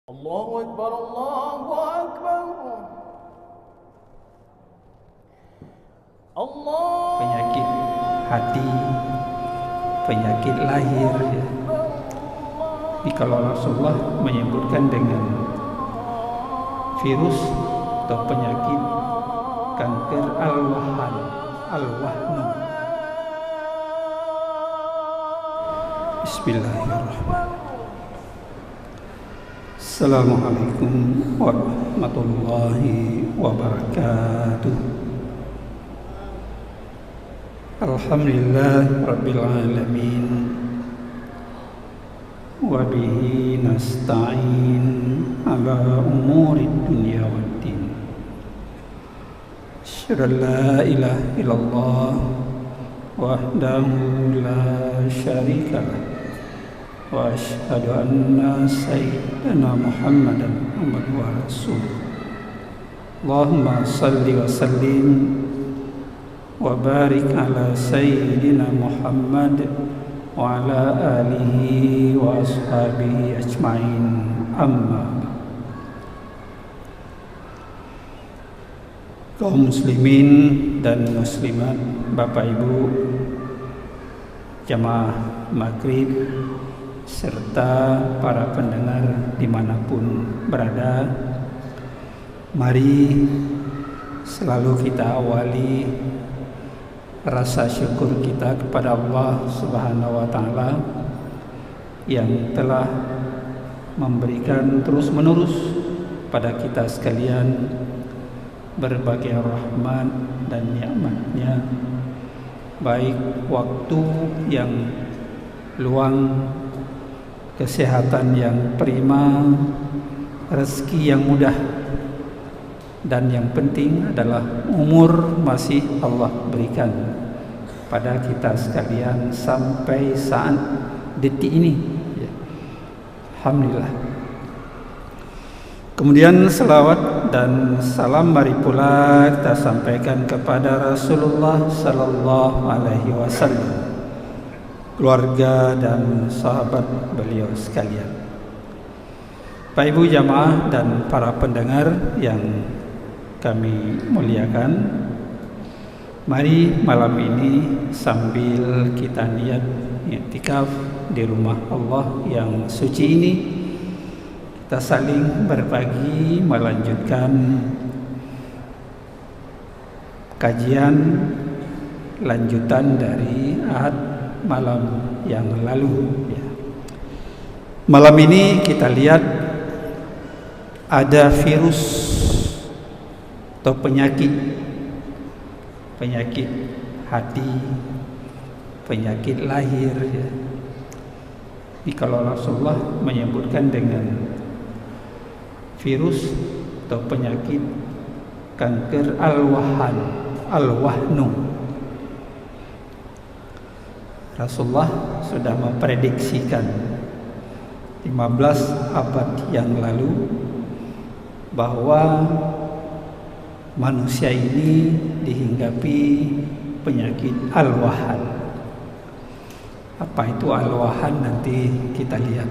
Allahu Akbar, Allahu Akbar. Allah. Penyakit hati, penyakit lahir ya. Kalau Rasulullah menyebutkan dengan virus atau penyakit kanker al-wahan, al-wahnu. Bismillahirrahmanirrahim. Assalamualaikum warahmatullahi wabarakatuh. Alhamdulillah Rabbil Alamin. Wabihi nasta'in ala umuri dunya waddin. Asyhadu an la ilaha illallah wahdahu la syarika lah, wa asyhadu anna sayyidana Muhammadan abduhu wa rasuluh. Allahumma salli wa sallim wa barik ala sayyidina Muhammad wa ala alihi wa ashabihi ajma'in, amma. Kaum muslimin dan muslimat, Bapak Ibu jamaah maghrib serta para pendengar dimanapun berada, mari selalu kita awali rasa syukur kita kepada Allah Subhanahu wa Ta'ala yang telah memberikan terus-menerus pada kita sekalian berbagai rahmat dan nikmat-Nya, baik waktu yang luang, kesehatan yang prima, rezeki yang mudah, dan yang penting adalah umur masih Allah berikan pada kita sekalian sampai saat detik ini ya. Alhamdulillah. Kemudian salawat dan salam mari pula kita sampaikan kepada Rasulullah sallallahu alaihi wasallam, keluarga dan sahabat beliau sekalian. Bapak Ibu jamaah dan para pendengar yang kami muliakan, mari malam ini sambil kita niat i'tikaf di rumah Allah yang suci ini, kita saling berbagi melanjutkan kajian lanjutan dari Ahad malam yang lalu ya. Malam ini kita lihat ada virus atau penyakit hati, penyakit lahir ya. Ini kalau Rasulullah menyebutkan dengan virus atau penyakit kanker al-wahan, al-wahnu. Rasulullah sudah memprediksikan 15 abad yang lalu bahwa manusia ini dihinggapi penyakit al-wahan. Apa itu al-wahan nanti kita lihat.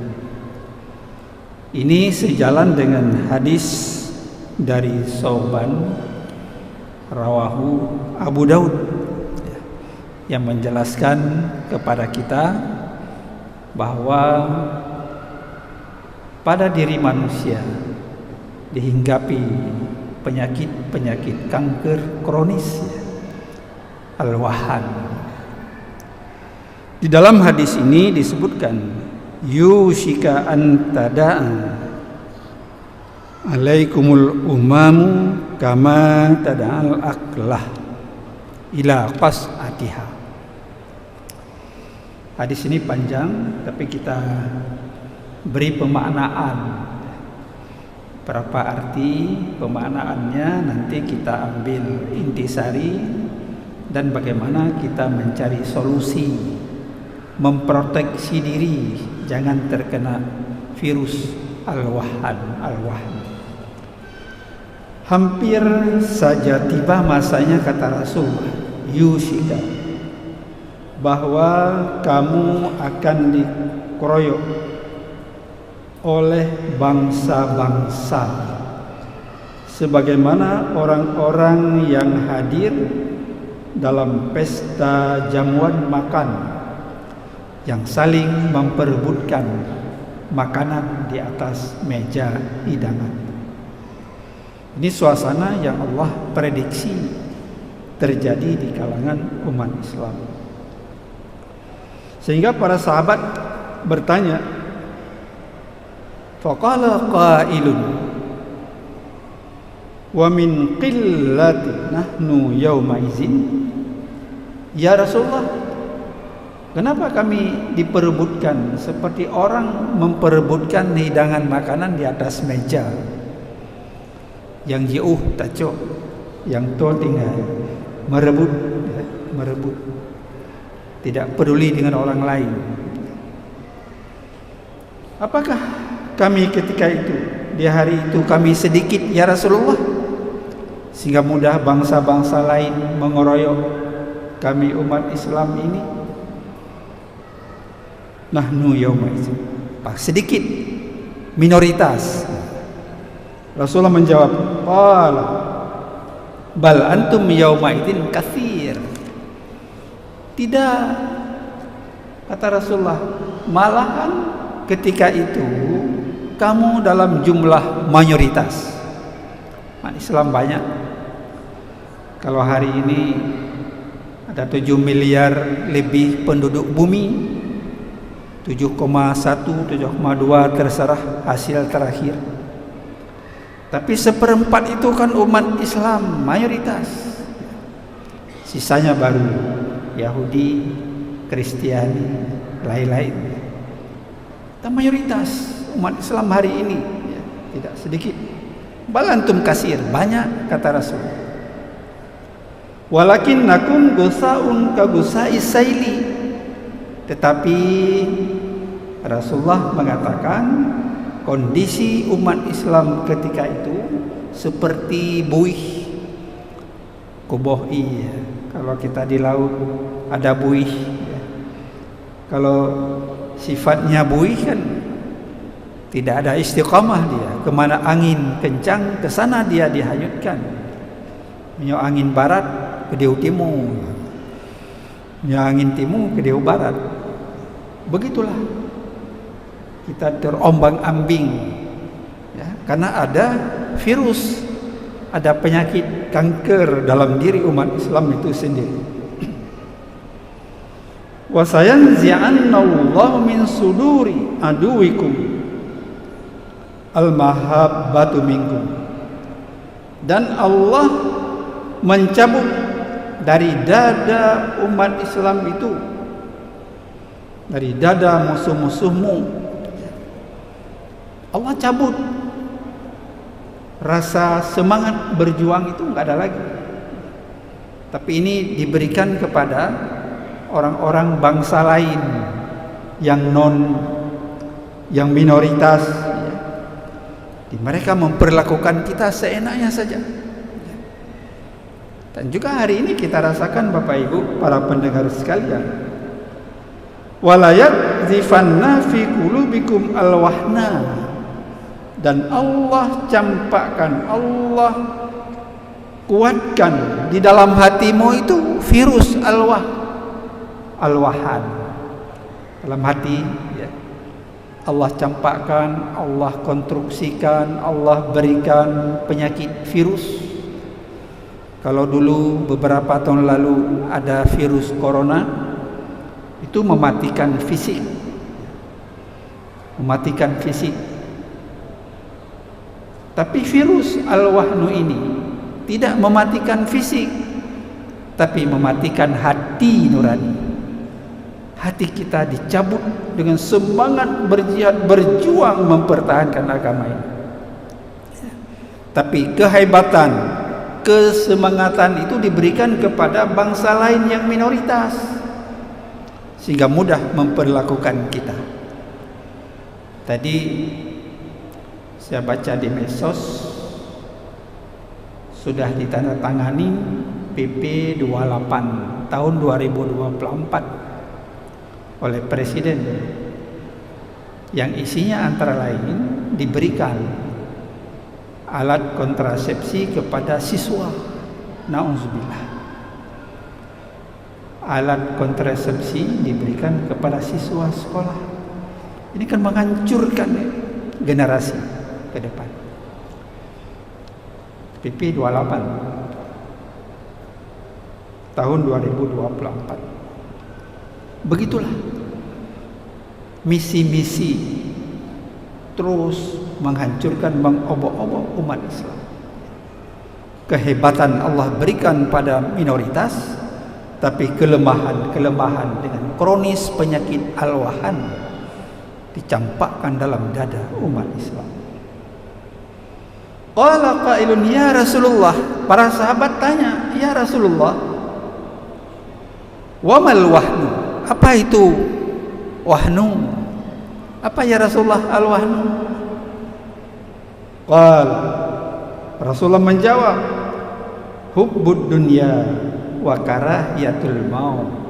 Ini sejalan dengan hadis dari Sauban rawahu Abu Daud yang menjelaskan kepada kita bahwa pada diri manusia dihinggapi penyakit kanker kronis ya, al-wahan. Di dalam hadis ini disebutkan yushika an tada'a alaikumul umamu kama tada'al aklah ila qas'atiha. Hadis ini panjang tapi kita beri pemaknaan. Berapa arti pemaknaannya nanti kita ambil intisari dan bagaimana kita mencari solusi memproteksi diri jangan terkena virus al-wahan, al-wahn. Hampir saja tiba masanya, kata Rasul, yushika, bahwa kamu akan dikeroyok oleh bangsa-bangsa, sebagaimana orang-orang yang hadir dalam pesta jamuan makan yang saling memperebutkan makanan di atas meja hidangan. Ini suasana yang Allah prediksi terjadi di kalangan umat Islam. Sehingga para sahabat bertanya, faqala qailun wa min qillati nahnu yawma izin, ya Rasulullah, kenapa kami diperebutkan seperti orang memperebutkan hidangan makanan di atas meja? Yang jauh tacok, yang tua tinggal, merebut, tidak peduli dengan orang lain. Apakah kami ketika itu, di hari itu kami sedikit ya Rasulullah, sehingga mudah bangsa-bangsa lain mengeroyok kami umat Islam ini? Nahnu yauma izin, sedikit, minoritas. Rasulullah menjawab, qala bal antum yauma idzin katsir. Tidak, kata Rasulullah, malahan ketika itu kamu dalam jumlah mayoritas. Islam banyak. Kalau hari ini ada 7 miliar lebih penduduk bumi, 7,1, 7,2 terserah hasil terakhir. Tapi 1/4 itu kan umat Islam mayoritas. Sisanya baru Yahudi, Kristiani, lain-lain. Dan mayoritas umat Islam hari ini tidak sedikit. Bal antum kasir, banyak, kata Rasul. Walakin nakun gusaun ka gusai saili. Tetapi Rasulullah mengatakan kondisi umat Islam ketika itu seperti buih. Kuboh kalau kita di laut ada buih. Kalau sifatnya buih kan tidak ada istiqamah dia. Kemana angin kencang, ke sana dia dihanyutkan. Minyak angin barat ke diu timur, minyak angin timur ke diu barat. Begitulah kita terombang-ambing, ya, karena ada virus, ada penyakit kanker dalam diri umat Islam itu sendiri. Wa sayanzi'annallahu min suduri aduwikum al-mahabbatu minkum, dan Allah mencabut dari dada umat Islam itu, dari dada musuh-musuhmu, Allah cabut rasa semangat berjuang itu, enggak ada lagi. Tapi ini diberikan kepada orang-orang bangsa lain yang minoritas. Mereka memperlakukan kita seenaknya saja. Dan juga hari ini kita rasakan, Bapak Ibu, para pendengar sekalian, walayat zifanna fi qulubikum alwahna, dan Allah campakkan, Allah kuatkan di dalam hatimu itu virus alwahan. Dalam hati, ya, Allah campakkan, Allah konstruksikan, Allah berikan penyakit virus. Kalau dulu beberapa tahun lalu ada virus corona, itu mematikan fisik. Tapi virus al-wahnu ini tidak mematikan fisik, tapi mematikan hati nurani. Hati kita dicabut dengan semangat berjihad, berjuang mempertahankan agama ini. Tapi kehebatan, kesemangatan itu diberikan kepada bangsa lain yang minoritas, sehingga mudah memperlakukan kita. Tadi saya baca di medsos sudah ditandatangani PP 28 tahun 2024 oleh Presiden. yang isinya antara lain diberikan alat kontrasepsi kepada siswa. Nauzubillah. Alat kontrasepsi diberikan kepada siswa sekolah. Ini kan menghancurkan generasi ke depan. PP 28 tahun 2024. Begitulah misi-misi terus menghancurkan, mengobok-obok umat Islam. Kehebatan Allah berikan pada minoritas, tapi kelemahan dengan kronis penyakit al-wahan dicampakkan dalam dada umat Islam. Qala qailun ya Rasulullah, para sahabat tanya, ya Rasulullah, wa mal wahnu? Apa itu wahnu? Apa ya Rasulullah al-wahnu? Qala, Rasulullah menjawab, hubbud dunya wa karahiyatul maut.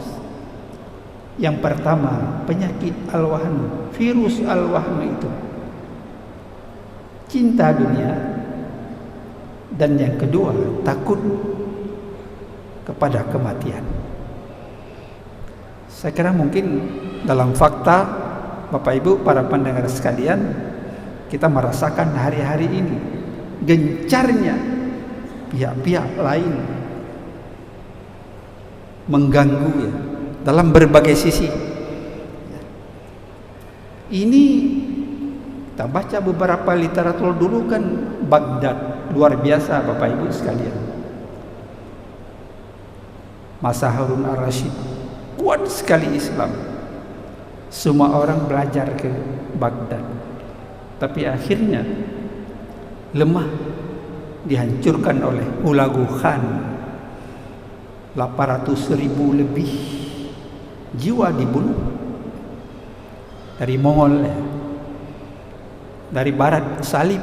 Yang pertama, penyakit al-wahnu, virus al-wahnu itu cinta dunia. Dan yang kedua, takut kepada kematian. Saya kira mungkin dalam fakta, Bapak Ibu, para pendengar sekalian, kita merasakan hari-hari ini gencarnya pihak-pihak lain mengganggu ya, dalam berbagai sisi. Ini kita baca beberapa literatur dulu kan, Baghdad luar biasa Bapak Ibu sekalian. Masa Harun ar-Rasyid kuat sekali Islam. Semua orang belajar ke Baghdad. Tapi akhirnya lemah, dihancurkan oleh Hulagu Khan. 800.000 lebih jiwa dibunuh dari Mongol ya. Dari barat salib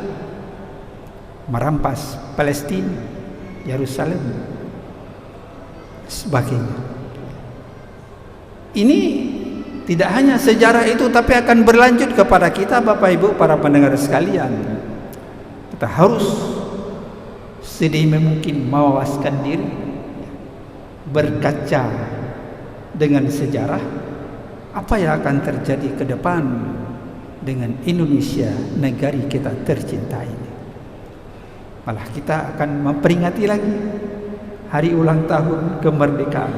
merampas Palestina, Yerusalem, sebagainya. Ini tidak hanya sejarah itu, tapi akan berlanjut kepada kita Bapak Ibu para pendengar sekalian. Kita harus sedini mungkin mewawaskan diri, berkaca dengan sejarah apa yang akan terjadi ke depan dengan Indonesia, negari kita tercinta ini. Malah kita akan memperingati lagi hari ulang tahun kemerdekaan.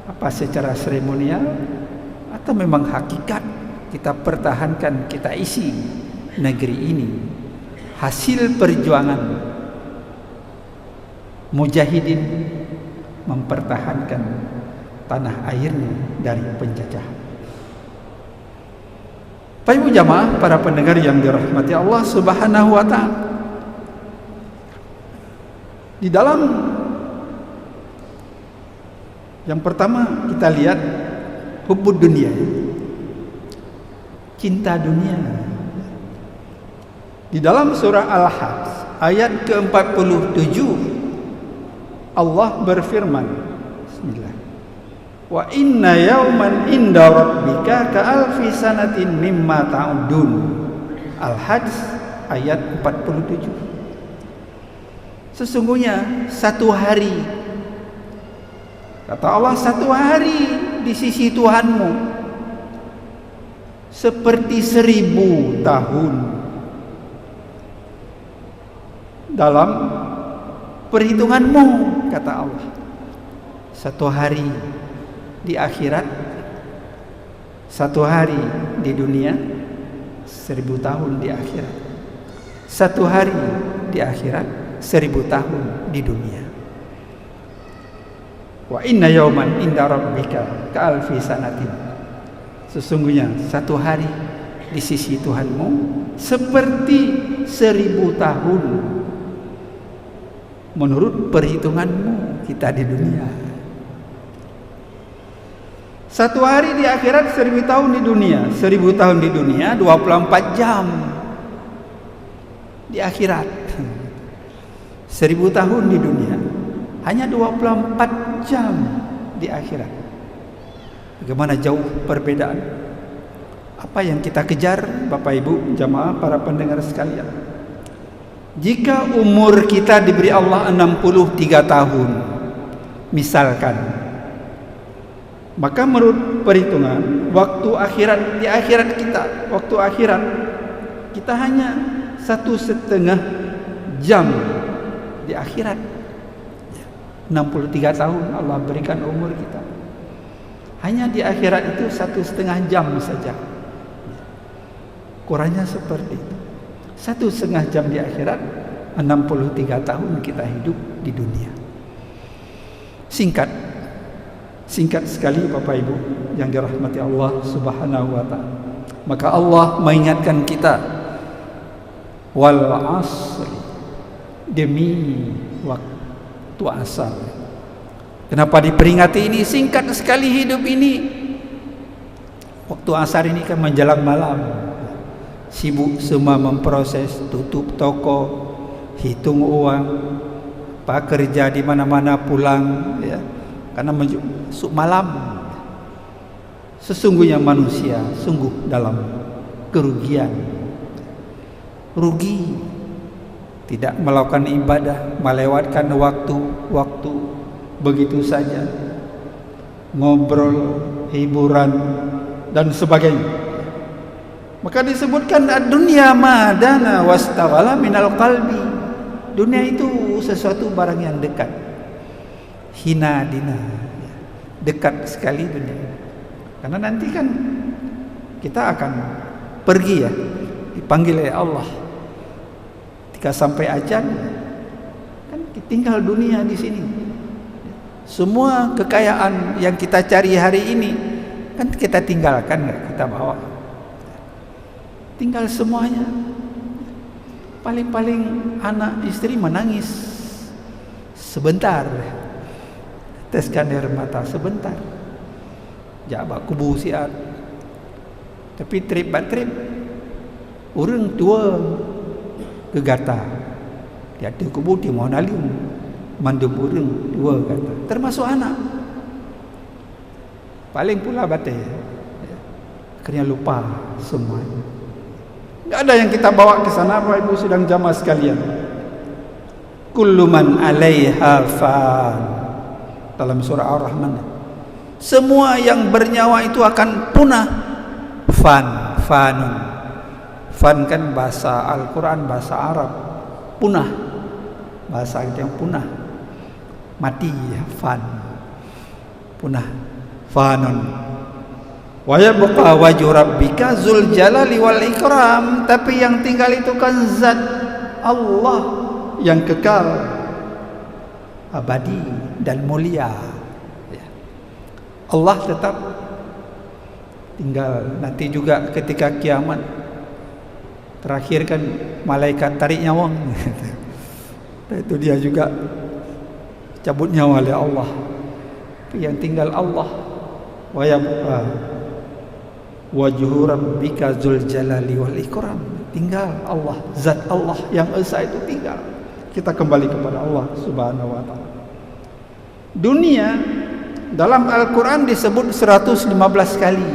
Apa secara seremonial atau memang hakikat kita pertahankan, kita isi negeri ini hasil perjuangan mujahidin mempertahankan tanah airnya dari penjajahan. Bapak Ibu jamaah, para pendengar yang dirahmati Allah Subhanahu wa ta'ala, di dalam yang pertama kita lihat hubbud dunia, cinta dunia. Di dalam surah Al-Hajj ayat ke-47 Allah berfirman, bismillah, wa inna yawman inda rabbika ka'alfi sanatin mimma ta'udun. Al-Hajj ayat 47. Sesungguhnya satu hari, kata Allah, satu hari di sisi Tuhanmu seperti 1000 tahun dalam perhitunganmu, kata Allah. Satu hari di akhirat, satu hari di dunia, 1000 tahun di akhirat. Satu hari di akhirat, 1000 tahun di dunia. Wa inna yawman inda rabbika ka'alfi sanatin. Sesungguhnya satu hari di sisi Tuhanmu seperti 1000 tahun menurut perhitunganmu kita di dunia. Satu hari di akhirat, 1000 tahun di dunia. 1000 tahun di dunia 24 jam di akhirat. 1000 tahun di dunia hanya 24 jam di akhirat. Bagaimana jauh perbedaan. Apa yang kita kejar, Bapak Ibu jamaah para pendengar sekalian? Jika umur kita diberi Allah 63 tahun misalkan, maka menurut perhitungan waktu akhirat, di akhirat kita, waktu akhirat kita hanya 1,5 jam di akhirat. 63 tahun Allah berikan umur kita, hanya di akhirat itu 1,5 jam saja. Kurangnya seperti itu, 1,5 jam di akhirat, 63 tahun kita hidup di dunia. Singkat sekali Bapak Ibu yang dirahmati Allah Subhanahu wa ta'ala. Maka Allah mengingatkan kita, wal asri, demi waktu asar. Kenapa diperingati ini? Singkat sekali hidup ini. Waktu asar ini kan menjelang malam, sibuk semua memproses, tutup toko, hitung uang, pak kerja di mana-mana pulang, ya, karena masuk malam. Sesungguhnya manusia sungguh dalam kerugian, rugi, tidak melakukan ibadah, melewatkan waktu begitu saja, ngobrol, hiburan dan sebagainya. Maka disebutkan dunia madana wastaghala minal qalbi. Dunia itu sesuatu barang yang dekat, hina dina, dekat sekali dunia. Karena nanti kan kita akan pergi, ya, dipanggil oleh Allah. Ketika sampai ajal, kan tinggal dunia di sini. Semua kekayaan yang kita cari hari ini kan kita tinggalkan, kita bawa. Tinggal semuanya. Paling-paling anak istri menangis sebentar, teskan air mata sebentar, jabak kubu siat. Tapi trip urang tua gegata, tiada kubu di mau nalium, mandum urang tua kata, termasuk anak. Paling pula batai, akhirnya lupa semuanya. Enggak ada yang kita bawa ke sana, Bapak Ibu sedang jamaah sekalian. Kullu man 'alaiha fan. Dalam surah Ar-Rahman. Semua yang bernyawa itu akan punah. Fanun. Fan kan bahasa Al-Qur'an, bahasa Arab. Punah. Bahasa yang punah. Mati, fan. Punah. Fanun. Wa yabqa wajhu rabbika dzul jalali wal ikram. Tapi yang tinggal itu kan zat Allah yang kekal, abadi dan mulia. Allah tetap tinggal. Nanti juga ketika kiamat terakhir kan malaikat tarik nyawa. Itu dia juga cabut nyawa oleh Allah. Tapi yang tinggal Allah. Wa yabqa wajhu rabbika dzul jalali wal ikram. Tinggal Allah, zat Allah yang esa itu tinggal. Kita kembali kepada Allah Subhanahu wa ta'ala. Dunia dalam Al-Quran disebut 115 kali,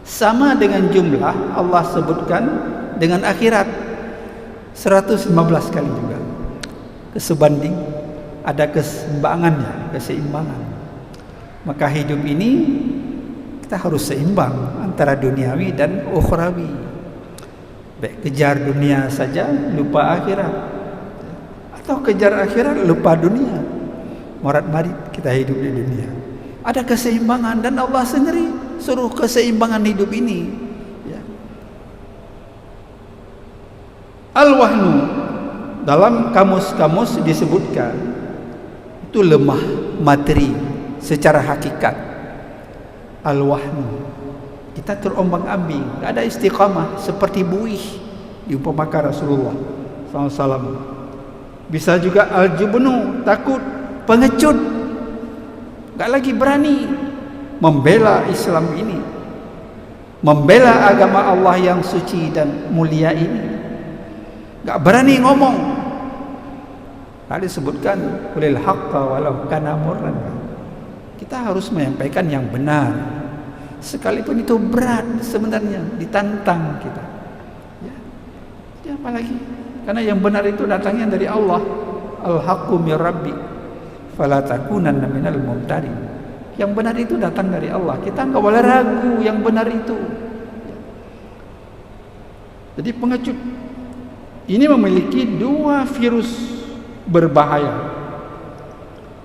sama dengan jumlah Allah sebutkan dengan akhirat 115 kali juga. Kesebanding, ada keseimbangan. Maka hidup ini kita harus seimbang antara duniawi dan ukhrawi. Baik kejar dunia saja lupa akhirat, atau kejar akhirat lupa dunia. Morat-marit kita hidup di dunia. Ada keseimbangan dan Allah sendiri suruh keseimbangan hidup ini, ya. Al-wahnu dalam kamus-kamus disebutkan itu lemah materi secara hakikat. Al-wahnu, kita terombang-ambing, tak ada istiqamah, seperti buih diumpamakan Rasulullah SAW. Bisa juga al-jubnu, takut, pengecut, tak lagi berani membela Islam ini, membela agama Allah yang suci dan mulia ini, tak berani ngomong. Tadi disebutkan qulil haqqa walau kana murran. Kita harus menyampaikan yang benar sekalipun itu berat sebenarnya, ditantang kita. Ya, ya apalagi karena yang benar itu datangnya dari Allah. Al-haqqu mir rabbi fala takunanna minal mumtarin. Yang benar itu datang dari Allah. Kita enggak boleh ragu yang benar itu. Jadi pengecut ini memiliki dua virus berbahaya.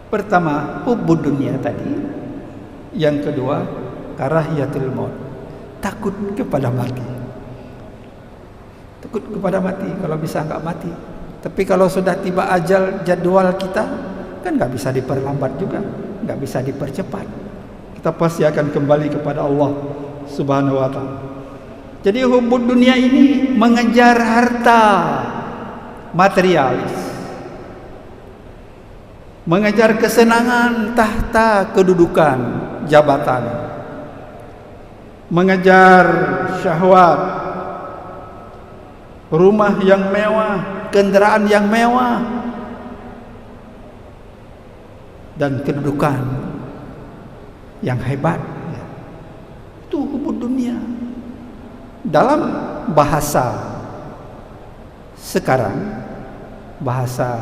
Pertama, hubbud dunia tadi. Yang kedua, karahiyatul maut. Takut kepada mati. Takut kepada mati, kalau bisa enggak mati. Tapi kalau sudah tiba ajal jadwal kita, kan enggak bisa diperlambat juga, enggak bisa dipercepat. Kita pasti akan kembali kepada Allah Subhanahu wa taala. Jadi hubbud dunia ini mengejar harta materialis, mengejar kesenangan, tahta, kedudukan, jabatan, mengejar syahwat, rumah yang mewah, kendaraan yang mewah, dan kedudukan yang hebat. Itu hubbud dunia. Dalam bahasa sekarang, bahasa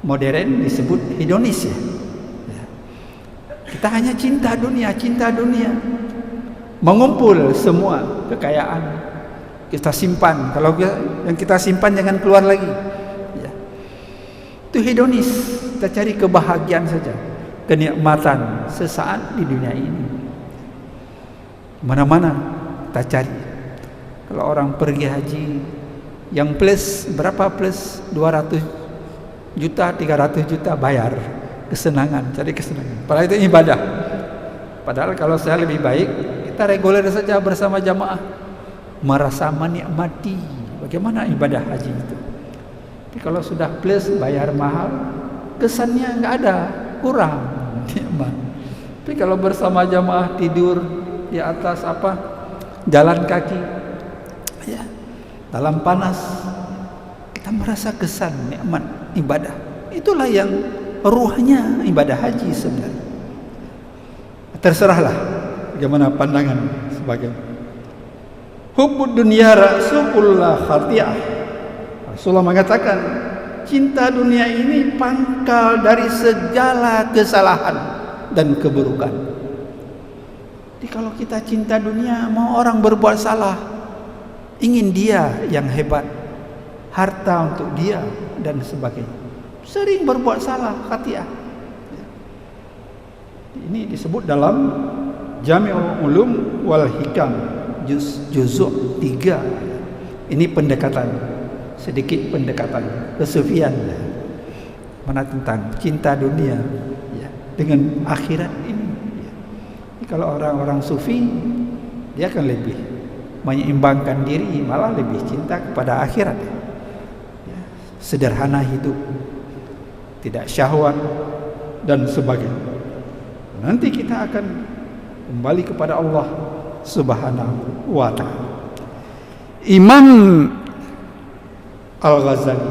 modern disebut hedonis ya. Kita hanya cinta dunia, mengumpul semua kekayaan kita simpan. Kalau yang kita simpan jangan keluar lagi. Ya. Itu hedonis. Kita cari kebahagiaan saja, kenikmatan sesaat di dunia ini. Mana-mana kita cari. Kalau orang pergi haji, yang plus berapa plus 200 juta, 300 juta bayar, kesenangan, cari kesenangan. Padahal itu ibadah. Padahal kalau saya lebih baik kita reguler saja bersama jamaah, merasa menikmati bagaimana ibadah haji itu. Tapi kalau sudah plus bayar mahal, kesannya enggak ada, kurang nikmat. Tapi kalau bersama jamaah tidur di atas jalan kaki, ya, dalam panas, kita merasa kesan nikmat ibadah. Itulah yang ruhnya ibadah haji sebenarnya. Terserahlah bagaimana pandangan sebagai hubbud dunia ra'sukullah khati'ah. Rasulullah mengatakan cinta dunia ini pangkal dari segala kesalahan dan keburukan. Jadi kalau kita cinta dunia, mau orang berbuat salah, ingin dia yang hebat, harta untuk dia dan sebagainya, sering berbuat salah, khati'ah. Ini disebut dalam Jami'ul Ulum wal Hikam juzuk 3. Ini pendekatan, sedikit pendekatan kesufian, mana tentang cinta dunia ya, dengan akhirat ini. Kalau orang-orang sufi, dia akan lebih menyeimbangkan diri, malah lebih cinta kepada akhirat. Ya, sederhana hidup, tidak syahwat dan sebagainya. Nanti kita akan kembali kepada Allah Subhanahu wa taala. Imam Al-Ghazali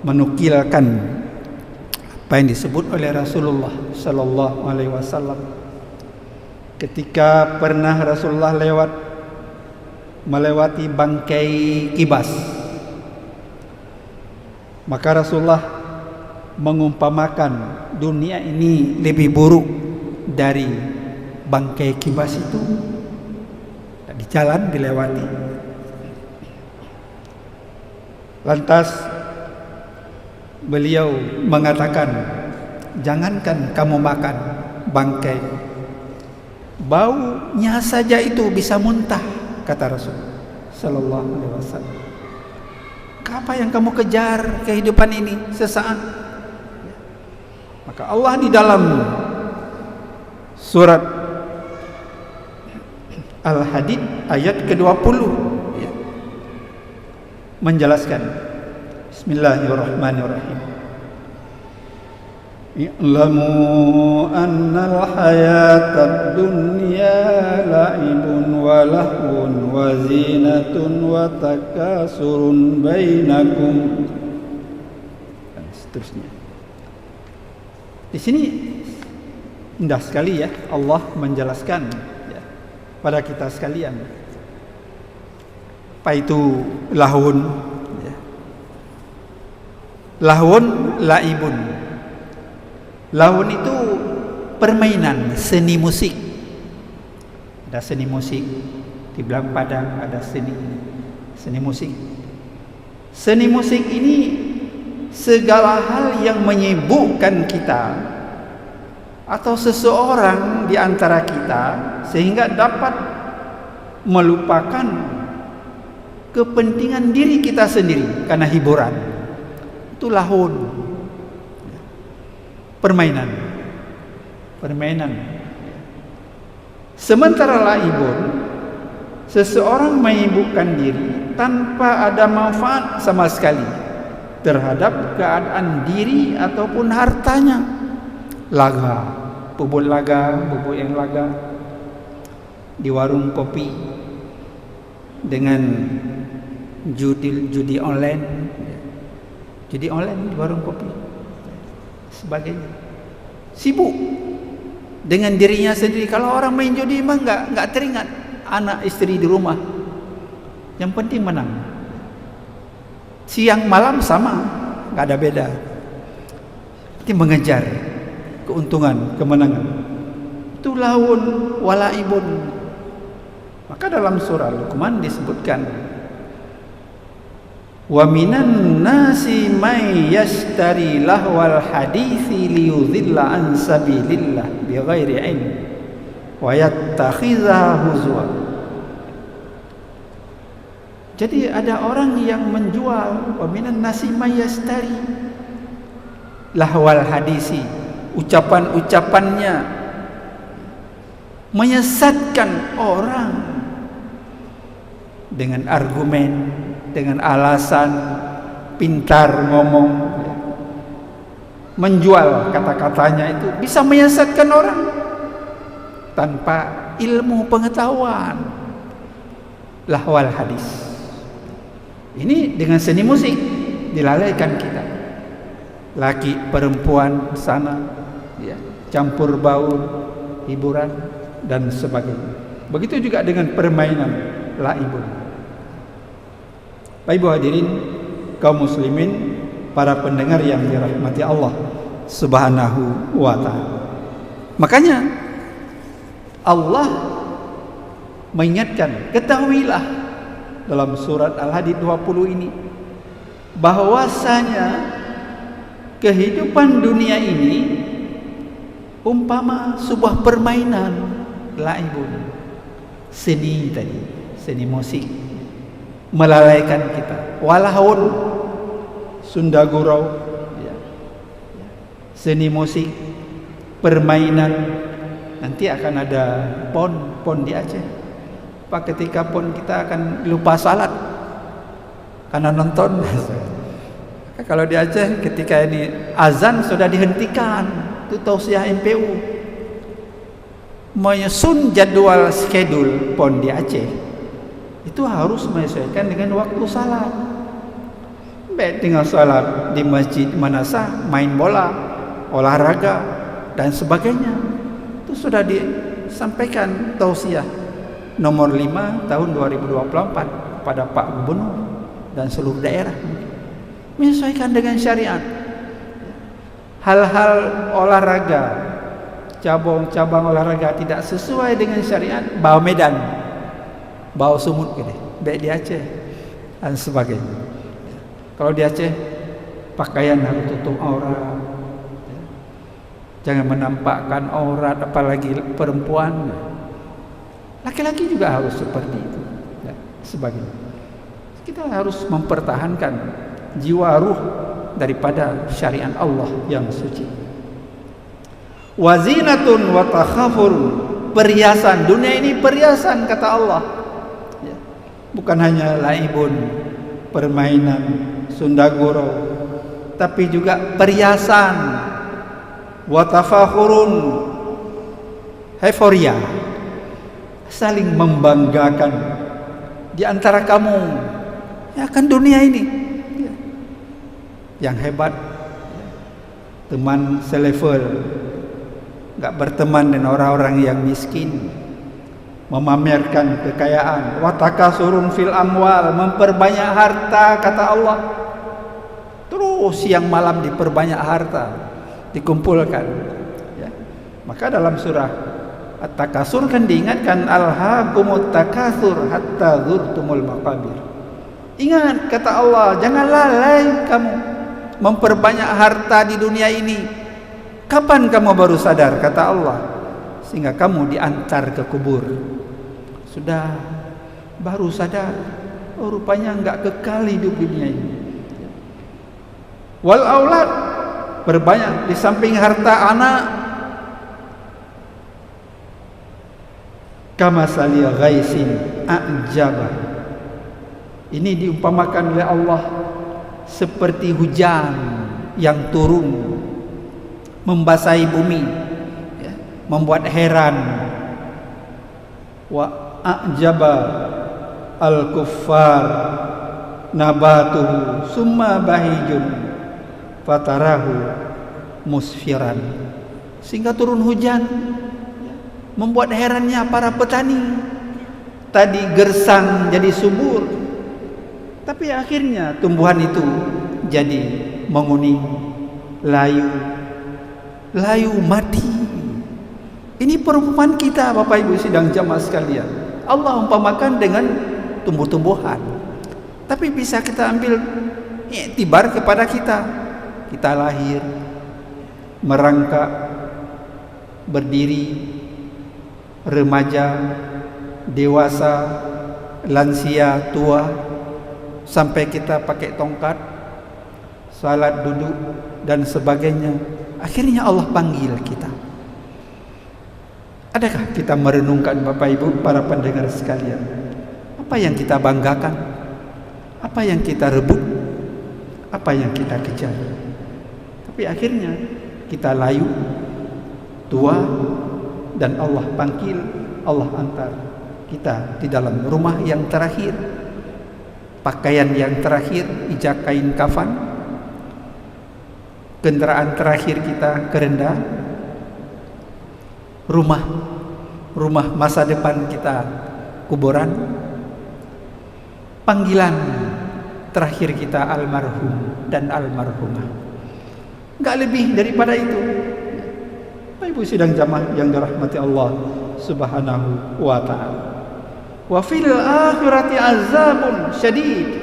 menukilkan apa yang disebut oleh Rasulullah sallallahu alaihi wasallam ketika pernah Rasulullah melewati bangkai kibas. Maka Rasulullah mengumpamakan dunia ini lebih buruk dari bangkai kibas itu. Di jalan dilewati. Lantas beliau mengatakan, jangankan kamu makan bangkai, baunya saja itu bisa muntah, kata Rasul sallallahu alaihi wasallam. Apa yang kamu kejar kehidupan ini sesaat? Maka Allah di dalam surat Al-Hadid ayat ke-20 ya, menjelaskan. Bismillahirrahmanirrahim. I'lamu annal hayatad dunya la'ibun wa lahwun wa zinatun wa takasurun bainakum, dan seterusnya. Di sini indah sekali ya Allah menjelaskan pada kita sekalian. Apa itu lahun? Lahun, laibun. Lahun itu permainan, seni musik. Ada seni musik di Belang Padang, ada seni musik. Seni musik ini segala hal yang menyibukkan kita atau seseorang di antara kita sehingga dapat melupakan kepentingan diri kita sendiri karena hiburan. Itu lahun. Permainan. Sementara laibun, seseorang menyibukkan diri tanpa ada manfaat sama sekali terhadap keadaan diri ataupun hartanya. Laga, bubuk yang laga di warung kopi dengan judi online di warung kopi sebagainya. Sibuk dengan dirinya sendiri. Kalau orang main judi memang enggak teringat anak istri di rumah. Yang penting menang. Siang malam sama, enggak ada beda. Nanti mengejar keuntungan, kemenangan. Itu lahun walaibun. Maka dalam surah Luqman disebutkan, wa minan nasi may yashtari lahwal hadithi liyudhilla an sabilillah bighairi ilm wa yattakhidhaha huzwa. Jadi ada orang yang menjual, wa minan nasi may yashtari lahwal hadisi, ucapan-ucapannya menyesatkan orang dengan argumen, dengan alasan, pintar ngomong, menjual kata-katanya itu bisa menyesatkan orang tanpa ilmu pengetahuan. Lahwal hadis ini dengan seni musik dilalaikan kita. Laki perempuan sana, campur baur, hiburan dan sebagainya. Begitu juga dengan permainan laibun. Baik ibu hadirin kaum muslimin, para pendengar yang dirahmati Allah Subhanahu wa ta'ala. Makanya Allah mengingatkan, ketahuilah dalam surat Al-Hadid 20 ini bahwasanya kehidupan dunia ini umpama sebuah permainan laibun, seni tadi, seni musik, melalaikan kita. Walahun, Sunda Gurau, seni musik, permainan. Nanti akan ada pon di Aceh. Pak, ketika pon kita akan lupa salat karena nonton. Kalau di Aceh ketika ini azan sudah dihentikan, itu tausiah MPU menyusun jadwal schedule pon di Aceh itu harus menyesuaikan dengan waktu salat. Baik tinggal salat di masjid mana sah, main bola, olahraga dan sebagainya. Itu sudah disampaikan tausiah nomor 5 tahun 2024 pada Pak Gubernur dan seluruh daerah, menyesuaikan dengan syariat. Hal-hal olahraga, cabang olahraga tidak sesuai dengan syariat, bawa medan, bawa sumut gitu, baik di Aceh dan sebagainya. Kalau di Aceh pakaian harus tutup aurat, jangan menampakkan aurat, apalagi perempuan. Laki-laki juga harus seperti itu, sebagainya. Kita harus mempertahankan jiwa ruh daripada syariat Allah yang suci. Wazinatun wa takhafur, perhiasan. Dunia ini perhiasan kata Allah. Bukan hanya laibun, permainan, Sunda Gurau, tapi juga perhiasan. Wa tafakhurun, euforia, saling membanggakan di antara kamu. Ya kan dunia ini yang hebat, teman selevel, enggak berteman dengan orang-orang yang miskin. memamerkan kekayaan. Wa takasurun fil amwal, memperbanyak harta, kata Allah. Terus siang malam diperbanyak harta, dikumpulkan, ya. Maka dalam surah At-Takasur kan diingatkan, alhaakumut takasur hatta zurtumul maqabir. Ingat, kata Allah, jangan lalai kamu memperbanyak harta di dunia ini. Kapan kamu baru sadar, kata Allah, sehingga kamu diantar ke kubur. Sudah baru sadar, oh rupanya enggak kekal hidup dunia ini. Wal aulad, berbanyak di samping harta anak. Kama saliya ghaisin a'jaba. Ini diumpamakan oleh Allah seperti hujan yang turun membasahi bumi, ya, membuat heran. Wa a'jaba al-kuffar nabatuhu summa bahijun fatarahu musfiran. Sehingga turun hujan, membuat herannya para petani. Tadi gersang jadi subur, tapi akhirnya tumbuhan itu jadi menguning, layu mati. Ini perumpamaan kita, Bapak Ibu sidang jamaah sekalian. Allah umpamakan dengan tumbuh-tumbuhan, tapi bisa kita ambil iktibar kepada kita. Kita lahir, merangkak, berdiri, remaja, dewasa, lansia, tua, sampai kita pakai tongkat, salat, duduk dan sebagainya. Akhirnya Allah panggil kita. Adakah kita merenungkan, Bapak Ibu, para pendengar sekalian, apa yang kita banggakan, apa yang kita rebut, apa yang kita kejar? Tapi akhirnya kita layu, tua, dan Allah panggil, Allah antar kita di dalam rumah yang terakhir, pakaian yang terakhir, ijak kain kafan, kendaraan terakhir kita kerenda, rumah masa depan kita kuburan, panggilan terakhir kita almarhum dan almarhumah. Enggak lebih daripada itu. Bapak Ibu sidang jamaah yang dirahmati Allah Subhanahu wa taala. Wa fil akhirati azabun syadid.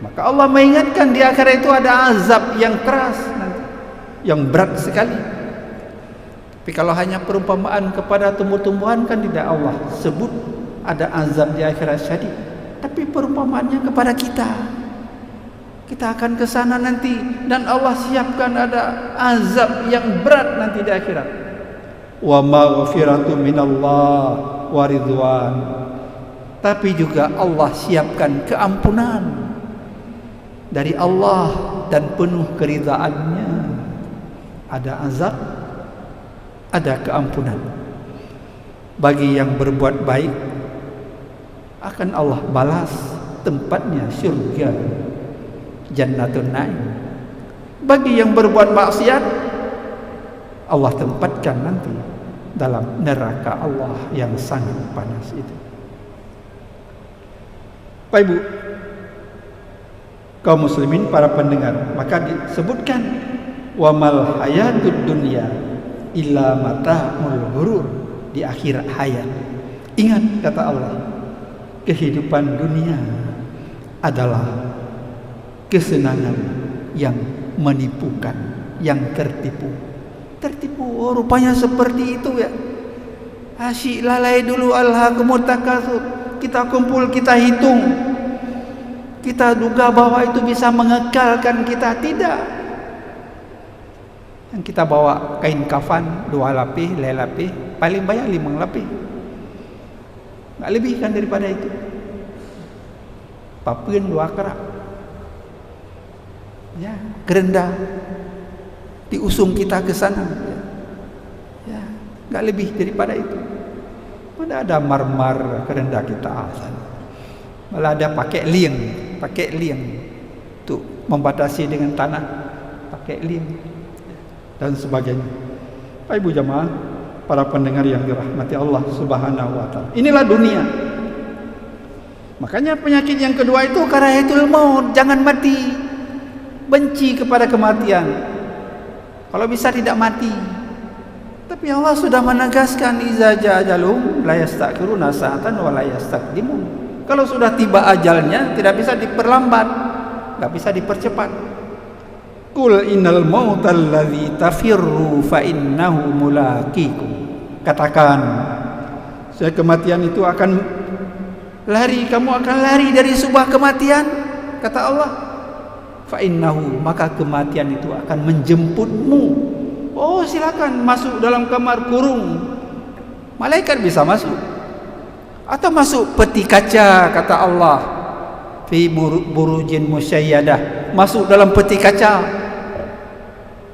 Maka Allah mengingatkan di akhirat itu ada azab yang keras nanti, yang berat sekali. Tapi kalau hanya perumpamaan kepada tumbuh-tumbuhan kan tidak Allah sebut ada azab di akhirat syadid. Tapi perumpamaannya kepada kita. Kita akan ke sana nanti dan Allah siapkan ada azab yang berat nanti di akhirat. Wa maghfiratu minallah wa ridwan. Tapi juga Allah siapkan keampunan dari Allah dan penuh keridhaannya. Ada azab, ada keampunan. Bagi yang berbuat baik akan Allah balas tempatnya syurga, Jannatun Naim. Bagi yang berbuat maksiat, Allah tempatkan nanti dalam neraka Allah yang sangat panas itu. Bapak Ibu, kaum muslimin, para pendengar, maka disebutkan wa mal hayatud dunya illa mata'ul ghurur di akhir hayat. Ingat kata Allah, kehidupan dunia adalah kesenangan yang menipukan, yang tertipu. Oh, rupanya seperti itu ya. Asyik lalai dulu, alhaakumut takasur. Kita kumpul, kita hitung, kita duga bahwa itu bisa mengekalkan kita. Tidak. Yang kita bawa kain kafan 2 lapis, 5 lapis, paling banyak 5 lapis. Nggak lebih kan daripada itu. Papeun 2 kerak, ya, kerenda diusung kita ke sana, ya, nggak lebih daripada itu. Mana ada marmar kerenda kita sana, malah ada pakai liang tuh membatasi dengan tanah, pakai liang dan sebagainya. Bapak Ibu jamaah para pendengar yang dirahmati Allah Subhanahu wa taala. Inilah dunia. Makanya penyakit yang kedua itu karahiyatul maut, jangan mati. Benci kepada kematian. Kalau bisa tidak mati. Tapi Allah sudah menegaskan iza jaa ajalum la yastakhiruna sa'atan wa la yastaqdimun. Kalau sudah tiba ajalnya tidak bisa diperlambat, enggak bisa dipercepat. Qul innal mautal ladzi tafirru fa innahu mulaqikum. Katakan, saya kematian itu akan lari, kamu akan lari dari sebuah kematian, kata Allah. Fa innahu, maka kematian itu akan menjemputmu. Oh, silakan masuk dalam kamar kurung. Malaikat bisa masuk. Atau masuk peti kaca, kata Allah. Fi burujin musyayyadah, masuk dalam peti kaca,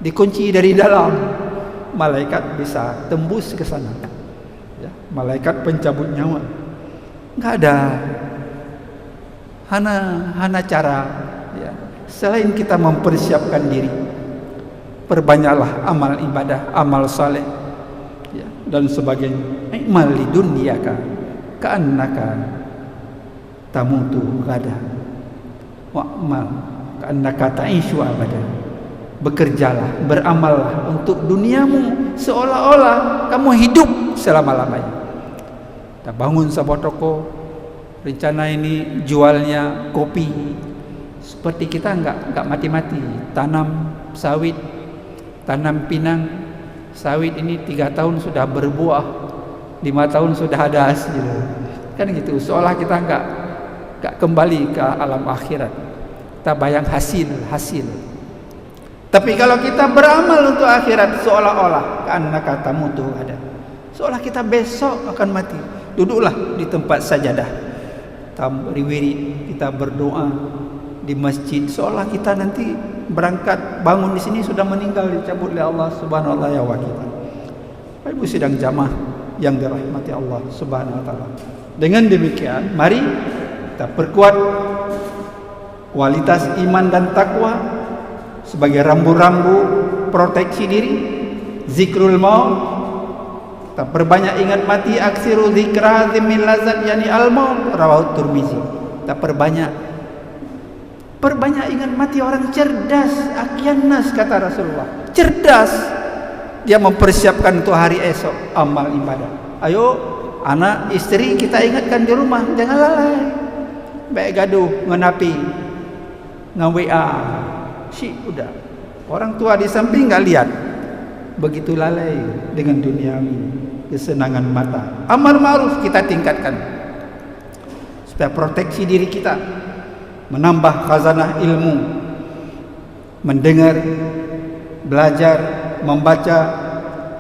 dikunci dari dalam. Malaikat bisa tembus ke sana. Ya, malaikat pencabut nyawa. Enggak ada hana cara, ya, selain kita mempersiapkan diri. Perbanyaklah amal ibadah, amal saleh, ya, dan sebagainya. Imal li dunyaka ka'annaka tamutu gada wa'mal ka'annaka ta'ishu abada. Bekerjalah, beramallah untuk duniamu seolah-olah kamu hidup selama-lamanya. Kita bangun sebuah toko, rencana ini jualnya kopi. Seperti kita enggak mati-mati, tanam sawit, tanam pinang. Sawit ini 3 tahun sudah berbuah, 5 tahun sudah ada hasil. Kan gitu, seolah kita enggak kembali ke alam akhirat. Kita bayang hasil. Tapi kalau kita beramal untuk akhirat, seolah-olah ka'annaka tamutu ada. Seolah kita besok akan mati. Duduklah di tempat sajadah, kita riwiri, kita berdoa di masjid, seolah kita nanti berangkat bangun di sini sudah meninggal, dicabut oleh Allah Subhanahu wa taala kita. Bapak Ibu sidang jamaah yang dirahmati Allah Subhanahu wa taala. Dengan demikian, mari kita perkuat kualitas iman dan takwa sebagai rambu-rambu proteksi diri. Zikrul maut, kita perbanyak ingat mati. Aksiru zikra min lazat yani al-maut, rawahu Tirmizi. Kita perbanyak ingat mati. Orang cerdas, akyanas kata Rasulullah, cerdas, dia mempersiapkan untuk hari esok amal ibadah. Ayo anak istri kita ingatkan di rumah, jangan lalai. Baik gaduh ngenapi nge-WA udah, orang tua di samping enggak lihat, begitu lalai dengan duniawi, kesenangan mata. Amar ma'ruf kita tingkatkan supaya proteksi diri kita, menambah khazanah ilmu, mendengar, belajar, membaca,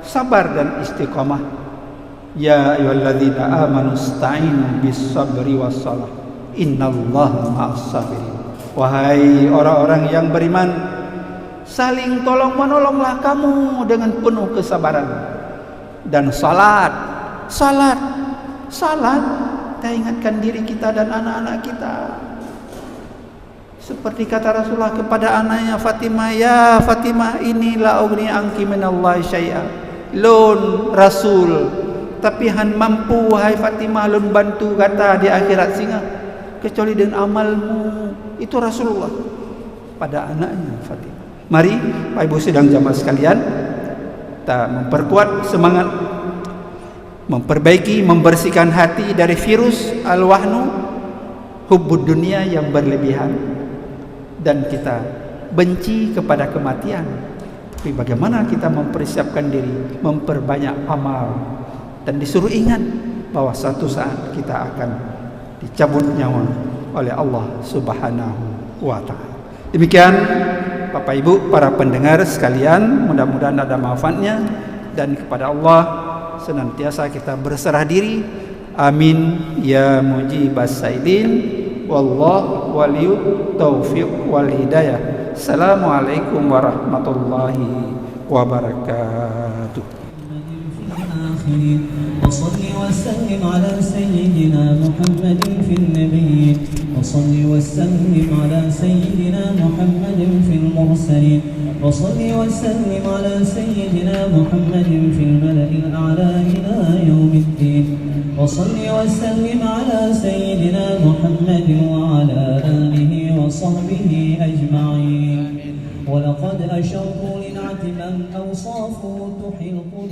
sabar dan istiqamah. Ya ayyuhalladzina amanu ista'inu bis-sabri was-shalah innallaha ma'as-sabirin. Wahai orang-orang yang beriman, saling tolong menolonglah kamu dengan penuh kesabaran dan salat. Kita ingatkan diri kita dan anak-anak kita. Seperti kata Rasulullah kepada anaknya Fatimah, ya Fatimah, ini la ugni anki minallahi syai'a. Lun Rasul, tapi han mampu wahai Fatimah lun bantu kata di akhirat singa kecuali dengan amalmu. Itu Rasulullah pada anaknya Fatimah. Mari Bapak Ibu sidang jamaah sekalian, kita memperkuat semangat, memperbaiki, membersihkan hati dari virus al-wahnu, hubbud dunia yang berlebihan, dan kita benci kepada kematian. Tapi bagaimana kita mempersiapkan diri, memperbanyak amal, dan disuruh ingat bahwa suatu saat kita akan dicabut nyawa oleh Allah Subhanahu wa taala. Demikian Bapak Ibu para pendengar sekalian, mudah-mudahan ada manfaatnya, dan kepada Allah senantiasa kita berserah diri. Amin ya mujibas sailin. Wallahu waliyut taufiq wal hidayah. Assalamualaikum warahmatullahi wabarakatuh. وصل وسلم على سيدنا محمد في النبيين وصل وسلم على سيدنا محمد في المرسلين وصل وسلم على سيدنا محمد في الملأ الأعلى إلى يوم الدين وصل وسلم على سيدنا محمد وعلى آله وصحبه أجمعين ولقد أشرت لنعت من أوصافه تحيط